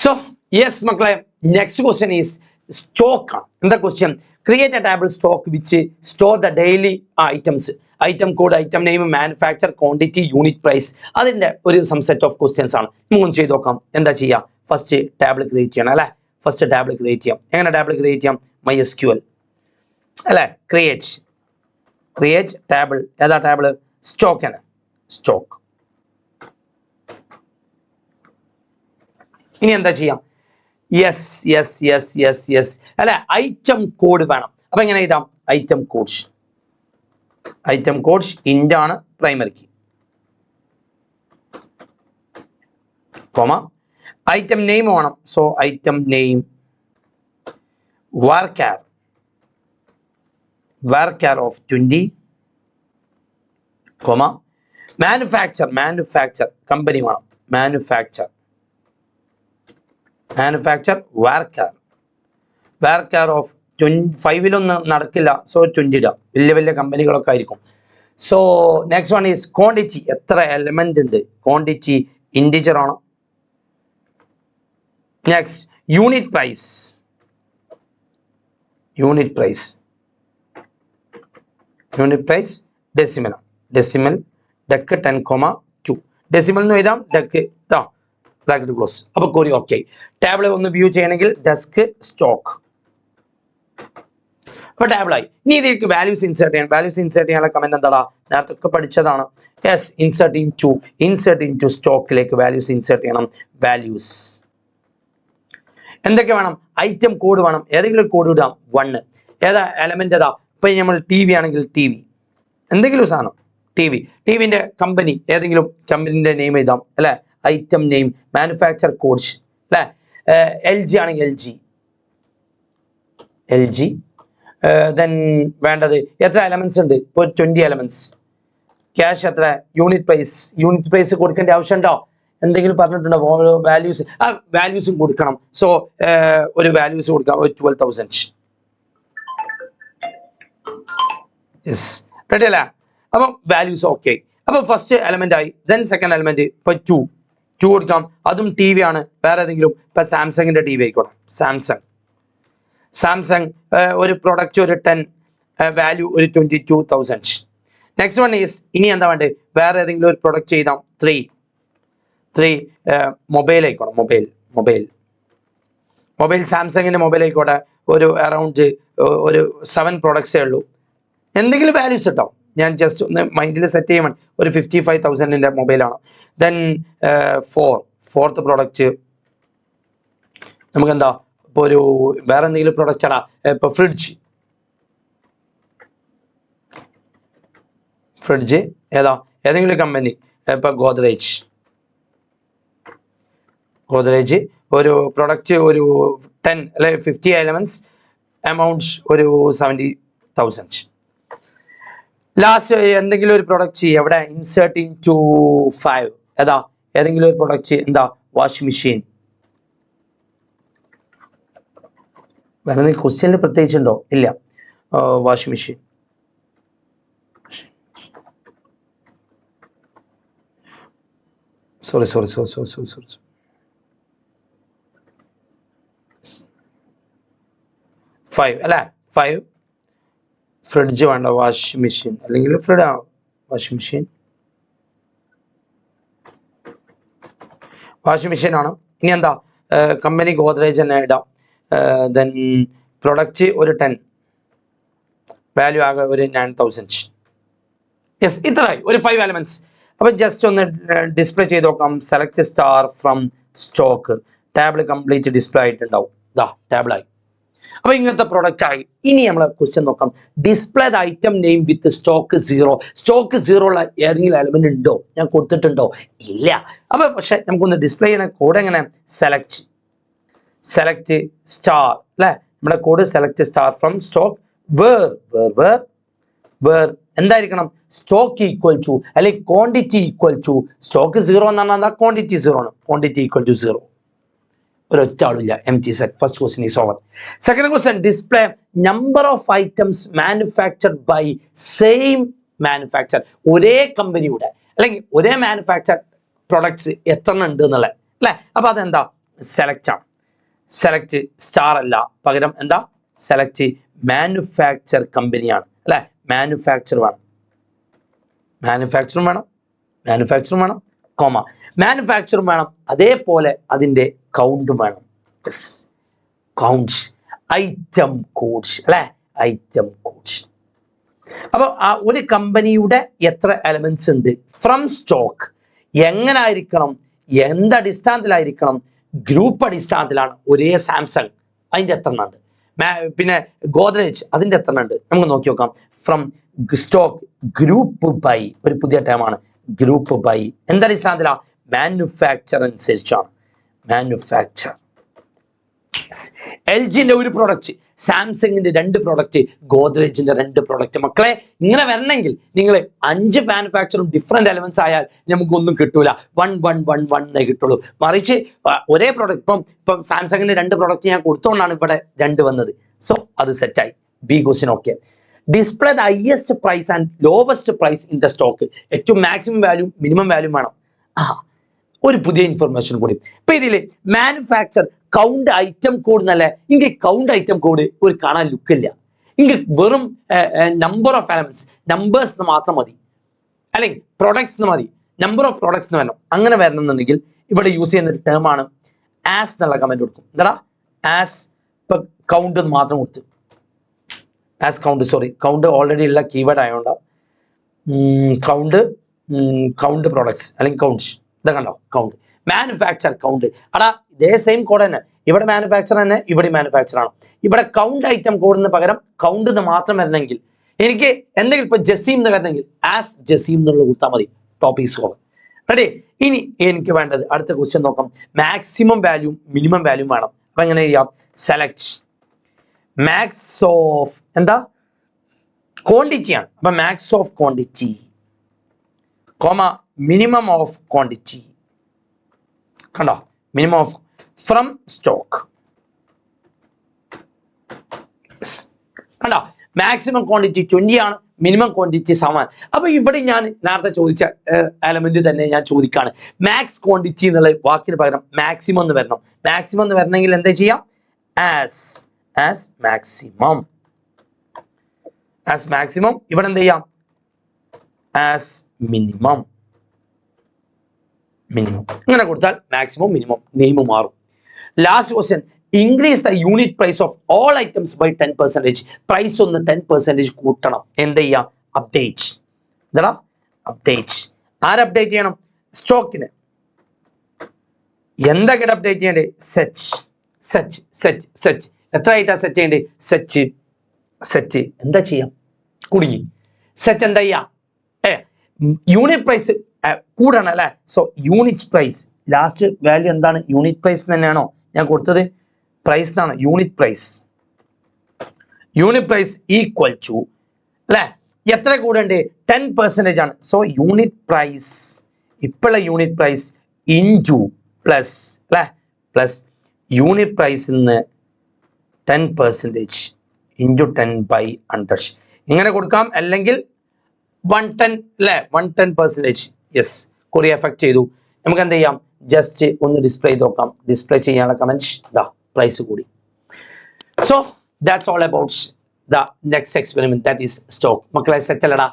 So, yes, Makla, next question is stock. And the question, create a table stock which store the daily items, item code, item name, manufacturer, quantity, unit price. That's some set of questions. First table create. First table create. Table create MySQL. Create table. That table stock. Stock. ഇനി എന്താ ചെയ്യാം? Yes അല്ലെ, item code വേണം. അപ്പൊ എങ്ങനെ എഴുതാം? Item codes int ആണ് പ്രൈമറിക്ക്, കോമ ഐറ്റം നെയിം വേണം. So item name varchar of 20, comma manufacture company വേണം. മാനുഫാക്ചർ varchar of 25 നടക്കില്ല. സോ 20 ഇടാം. വലിയ കമ്പനികളൊക്കെ ആയിരിക്കും. So next one is quantity. എത്ര എലമെന്റ് ഉണ്ട്? ക്വാണ്ടിറ്റി ഇൻഡിജർ ആണ്. Next unit price decimal dec 10,2. Decimal എന്ന് എഴുതാം, ഡെക്ക് ബ്രാക്കറ്റ് ക്ലോസ്. അപ്പൊ കോരി ഓക്കെ. ടേബിൾ ഒന്ന് വ്യൂ ചെയ്യണമെങ്കിൽ ഡെസ്ക് സ്റ്റോക്ക്. അപ്പൊ ടേബിളായി. ഇനി ഇതിലേക്ക് വാല്യൂസ് ഇൻസേർട്ട് ചെയ്യണം. വാല്യൂസ് ഇൻസേർട്ട് ചെയ്യാനുള്ള കമന്റ് എന്താടാ? നേരത്തെ ഒക്കെ പഠിച്ചതാണ്. യെസ്, ഇൻസേർട്ട് ഇൻ ടു സ്റ്റോക്കിലേക്ക് വാല്യൂസ് ഇൻസേർട്ട് ചെയ്യണം. വാല്യൂസ് എന്തൊക്കെ വേണം? ഐറ്റം കോഡ് വേണം. ഏതെങ്കിലും കോഡ് ഇടാം. 1. ഏതാ എലമെന്റ്? ഏതാ? ഇപ്പൊ നമ്മൾ ടി വി ആണെങ്കിൽ ടി വി, എന്തെങ്കിലും സാധനം ടിവിന്റെ കമ്പനി, ഏതെങ്കിലും കമ്പനിന്റെ നെയിം എഴുതാം അല്ലെ. ഐറ്റം നെയിം, മാനുഫാക്ചർ കോഡ്സ് അല്ലെ. LG ആണെങ്കിൽ LG. ദെൻ വേണ്ടത് എത്ര എലമെന്റ്സ് ഉണ്ട്? ഇപ്പോൾ 20 എലമെന്റ്സ്. ക്യാഷ് എത്ര? യൂണിറ്റ് പ്രൈസ് കൊടുക്കേണ്ട ആവശ്യമുണ്ടോ? എന്തെങ്കിലും പറഞ്ഞിട്ടുണ്ടോ? വാല്യൂസ്, വാല്യൂസും കൊടുക്കണം. സോ ഒരു വാല്യൂസ് കൊടുക്കാം, 12,000. യെസ്, റെഡി അല്ലേ? അപ്പം വാല്യൂസ് ഓക്കെ. അപ്പൊ ഫസ്റ്റ് എലമെന്റ് ആയി. ദെൻ സെക്കൻഡ് എലമെന്റ് ഇപ്പൊ 2 കൊടുക്കാം. അതും ടി വി ആണ്. വേറെ ഏതെങ്കിലും, ഇപ്പൊ സാംസങ്ങിന്റെ ടി വി ആയിക്കോട്ടെ. സാംസങ് ഒരു പ്രൊഡക്റ്റ് ഒരു 10, വാല്യൂ ഒരു 22,000. നെക്സ്റ്റ് വൺ ഈസ്, ഇനി എന്താ വേണ്ടത്? വേറെ ഏതെങ്കിലും ഒരു പ്രൊഡക്റ്റ് ചെയ്താം. 3 മൊബൈൽ ആയിക്കോട്ടെ. മൊബൈൽ സാംസങ്ങിന്റെ മൊബൈൽ ആയിക്കോട്ടെ. ഒരു അറൗണ്ട് ഒരു 7 പ്രൊഡക്ട്സേ ഉള്ളൂ. എന്തെങ്കിലും വാല്യൂസ് ഇട്ടോ. ഞാൻ ജസ്റ്റ് ഒന്ന് മൈൻഡിൽ സെറ്റ് ചെയ്യാൻ വേണ്ടി. ഒരു 55,000ന്റെ മൊബൈലാണ്. ദെൻ ഫോർത്ത് പ്രോഡക്റ്റ് നമുക്ക് എന്താ? ഇപ്പൊ ഒരു വേറെ എന്തെങ്കിലും പ്രൊഡക്റ്റ് ആണോ? ഇപ്പൊ ഫ്രിഡ്ജ് ഏതാ? ഏതെങ്കിലും കമ്പനി. ഇപ്പൊ ഗോദ്രേജ് ഒരു പ്രൊഡക്റ്റ് ഒരു 10 അല്ലെ 50 എലമെന്റ്സ്, എമൗണ്ട്സ് ഒരു 70,000. ലാസ്റ്റ് എന്തെങ്കിലും ഒരു പ്രൊഡക്റ്റ് എവിടെ? Insert into 5. ഏതാ? ഏതെങ്കിലും ഒരു പ്രൊഡക്റ്റ് എന്താ? Washing machine. വേറെ ക്വസ്റ്റ്യനിൽ പ്രത്യേകിച്ചുണ്ടോ? ഇല്ല. Washing machine. സോറി 5 അല്ലേ? 5. ഫ്രിഡ്ജ് വേണ്ട, വാഷിംഗ് മെഷീൻ. അല്ലെങ്കിൽ വാഷിംഗ് മെഷീൻ ആണ്. ഇനി എന്താ? കമ്പനി ഗോദ്രേജ് തന്നെ ഇടാം. ദെൻ പ്രൊഡക്റ്റ് ഒരു 10, വാല്യൂ ആകെ ഒരു 9,000. യെസ്, ഇത്രയായി. ഒരു 5 എലമെന്റ്സ്. അപ്പൊ ജസ്റ്റ് ഒന്ന് ഡിസ്പ്ലേ ചെയ്ത് നോക്കാം. Select star from stock. Table complete display ആയിട്ടുണ്ടാവും. ടേബിളായി. അപ്പൊ ഇങ്ങനത്തെ പ്രൊഡക്റ്റ് ആയി. ഇനി നമ്മൾ ക്വസ്റ്റ്യൻ നോക്കാം. Display the item name with stock 0. Stock 0 ഉള്ള ഏതെങ്കിലും എലമെന്റ് ഉണ്ടോ? ഞാൻ കൊടുത്തിട്ടുണ്ടോ? ഇല്ല. അപ്പൊ പക്ഷെ നമുക്കൊന്ന് ഡിസ്പ്ലേ ചെയ്യുന്ന കോഡ് എങ്ങനെ? സെലക്ട് സ്റ്റാർ അല്ലെ. നമ്മുടെ code select star from stock where എന്തായിരിക്കണം? സ്റ്റോക്ക് ഈക്വൽ ടു അല്ലെങ്കിൽ ക്വാണ്ടിറ്റി ഈക്വൽ ടു. സ്റ്റോക്ക് 0 എന്ന് പറഞ്ഞാൽ എന്താ? ക്വാണ്ടിറ്റി 0 ആണ്. Quantity equal to 0. ഒരൊറ്റ ആളില്ല. empty set. First question is over. Second question, display number of items manufactured by same manufacture. ഒരേ കമ്പനിയുടെ അല്ലെങ്കിൽ ഒരേ മാനുഫാക്ചർ പ്രൊഡക്ട്സ് എത്ര ഉണ്ട് എന്നുള്ളത് അല്ലെ. അപ്പൊ അതെന്താ? സെലക്ട് ആണ്. സെലക്ട് സ്റ്റാർ അല്ല, പകരം എന്താ സെലക്ട് മാനുഫാക്ചർ കമ്പനിയാണ് അല്ലെ. മാനുഫാക്ചർ വേണം, മാനുഫാക്ചറും വേണം കോമ മാനുഫാക്ചറും വേണം, അതേപോലെ അതിൻ്റെ കൗണ്ടും വേണം. കൗണ്ട്സ് ഐറ്റം കോഡ്സ് അല്ലെ, ഐറ്റം കോഡ്സ്. അപ്പോൾ ആ ഒരു കമ്പനിയുടെ എത്ര എലമെന്റ്സ് ഉണ്ട് ഫ്രം സ്റ്റോക്ക്, എങ്ങനെ ആയിരിക്കണം, എന്തടിസ്ഥാനത്തിലായിരിക്കണം, ഗ്രൂപ്പ് അടിസ്ഥാനത്തിലാണ്. ഒരേ സാംസങ് അതിൻ്റെ എത്ര എണ്ണം ഉണ്ട്, പിന്നെ ഗോദ്രേജ് അതിൻ്റെ എത്ര എണ്ണം ഉണ്ട് നമുക്ക് നോക്കി നോക്കാം. ഫ്രം സ്റ്റോക്ക് ഗ്രൂപ്പ് ബൈ, ഒരു പുതിയ ടേമാണ് ഗ്രൂപ്പ് ബൈ, എന്തടിസ്ഥാനത്തിലാണ് മാനുഫാക്ചർ അനുസരിച്ചാണ്. മാനുഫാക്ചർ എൽ ജിന്റെ ഒരു പ്രൊഡക്റ്റ്, സാംസങ്ങിന്റെ 2 പ്രൊഡക്റ്റ്, ഗോദ്രേജിന്റെ 2 പ്രൊഡക്റ്റ്. മക്കളെ ഇങ്ങനെ വരണമെങ്കിൽ നിങ്ങൾ 5 മാനുഫാക്ചറും ഡിഫറെന്റ് എലമെന്റ്സ് ആയാൽ നമുക്കൊന്നും കിട്ടൂല, 1 കിട്ടുള്ളൂ. മറിച്ച് ഒരേ പ്രൊഡക്റ്റ്, ഇപ്പം സാംസങ്ങിന്റെ 2 പ്രൊഡക്റ്റ് ഞാൻ കൊടുത്തുകൊണ്ടാണ് ഇവിടെ 2 വന്നത്. സോ അത് സെറ്റായി. B question okay. Display the highest price and lowest price in the stock, ഏറ്റവും മാക്സിമം വാല്യൂ മിനിമം വാല്യൂ വേണം. ഒരു പുതിയ ഇൻഫർമേഷൻ കൂടി. ഇപ്പൊ ഇതില് മാനുഫാക്ചർ കൗണ്ട് ഐറ്റം കോഡ് എന്നല്ലേ, ഇങ്ങനെ കൗണ്ട് ഐറ്റം കോഡ് ഒരു കാണാൻ ലുക്കില്ല. ഇങ്ങനെ വെറും നമ്പർ ഓഫ് എലമെന്റ്സ്, നമ്പേഴ്സ് മാത്രം മതി, അല്ലെങ്കിൽ പ്രൊഡക്ട്സ് മതി, നമ്പർ ഓഫ് പ്രൊഡക്ട്സ് എന്ന് വരണം. അങ്ങനെ വരണമെന്നുണ്ടെങ്കിൽ ഇവിടെ യൂസ് ചെയ്യുന്ന ഒരു ടേം ആണ് ആസ് എന്നുള്ള കമന്റ് കൊടുക്കും. എന്താ ആസ്, ഇപ്പൊ കൗണ്ട് എന്ന് മാത്രം കൊടുത്തു, as count, sorry count already ഉള്ള കീവേഡ് ആയതുകൊണ്ട് കൗണ്ട് പ്രൊഡക്ട്സ് അല്ലെങ്കിൽ കൗണ്ട്സ്, ഇതാ കണ്ടോ കൗണ്ട്. മാനുഫാക്ചർ കൗണ്ട്, അടാ ഇതേ സെയിം കോഡ് തന്നെ, ഇവിടെ മാനുഫാക്ചർ തന്നെ, ഇവിടെ മാനുഫാക്ചർ ആണ്. ഇവിടെ കൗണ്ട് ഐറ്റം കോഡിന് പകരം കൗണ്ട് എന്ന് മാത്രം വരണമെങ്കിൽ, എനിക്ക് എന്തെങ്കിലും ഇപ്പൊ ജസീം എന്ന് വരണമെങ്കിൽ ആസ് ജസീം എന്നുള്ള കൊടുത്താൽ മതി. Topic score ready. ഇനി എനിക്ക് വേണ്ടത് അടുത്ത ക്വസ്റ്റ്യൻ നോക്കാം. മാക്സിമം വാല്യൂ മിനിമം വാല്യൂ വേണം. അപ്പൊ എങ്ങനെ ചെയ്യാം? സെലക്ട് മാക്സ് ഓഫ് എന്താ ക്വാണ്ടിറ്റി ആണ്. അപ്പൊ max of quantity comma minimum of quantity, കണ്ടോ മിനിമം ഓഫ് ഫ്രം സ്റ്റോക്ക്, കണ്ടോ മാക്സിമം ക്വാണ്ടിറ്റി 20 ആണ്, മിനിമം ക്വാണ്ടിറ്റി 7. അപ്പൊ ഇവിടെ ഞാൻ നേരത്തെ ചോദിച്ച എലമെന്റ് തന്നെ ഞാൻ ചോദിക്കാണ്. മാക്സ് ക്വാണ്ടിറ്റി എന്നുള്ള വാക്കിന് പകരം മാക്സിമം എന്ന് വരണം. മാക്സിമം എന്ന് വരണമെങ്കിൽ എന്താ ചെയ്യാം? As maximum, as maximum. ഇവിടെ എന്ത് ചെയ്യാം? As minimum, minimum. ഇങ്ങനെ കൊടുത്താൽ മാക്സിമം മിനിമം നെയിം മാറും. Last question, increase the unit price of all items by 10%. Price ഒന്ന് 10% കൂട്ടണം. എന്ത് ചെയ്യാം? അപ്ഡേറ്റ്. എന്താ അപ്ഡേറ്റ്? ആര് അപ്ഡേറ്റ് ചെയ്യണം? സ്റ്റോക്കിന്. എന്തൊക്കെ അപ്ഡേറ്റ് ചെയ്യണ്ടേ? സെറ്റ്. എത്ര ആയിട്ടാ സെറ്റ് ചെയ്യണ്ടേ? സെറ്റ്. എന്താ ചെയ്യാം? കുടുങ്ങി. സെറ്റ് എന്താ ചെയ്യാ? യൂണിറ്റ് പ്രൈസ് കൂടണം അല്ലെ. So unit price, last value എന്താണ്? യൂണിറ്റ് പ്രൈസ് തന്നെയാണോ ഞാൻ കൊടുത്തത്? പ്രൈസ് എന്നാണ്. യൂണിറ്റ് പ്രൈസ് ഈക്വൽ ടു അല്ലെ, എത്ര കൂടണ്ടേ? 10% ആണ്. സോ യൂണിറ്റ് പ്രൈസ്, ഇപ്പോഴുള്ള യൂണിറ്റ് പ്രൈസ് ഇൻറ്റു പ്ലസ് അല്ലെ, പ്ലസ് യൂണിറ്റ് പ്രൈസിൽ നിന്ന് 10% ഇൻറ്റു 10/100 ഇങ്ങനെ കൊടുക്കാം. അല്ലെങ്കിൽ 110 അല്ലെ, 110%. യെസ്, കൊറിയ എഫക്ട് ചെയ്തു. നമുക്ക് എന്ത് ചെയ്യാം? ജസ്റ്റ് ഒന്ന് ഡിസ്പ്ലേ ചെയ്ത് നോക്കാം. ഡിസ്പ്ലേ ചെയ്യാനുള്ള കമന്റ് ഇതാ, പ്രൈസ് കൂടി. So that's all about the next experiment, that is stock. മക്കളെ സെറ്റ് അല്ലടാ.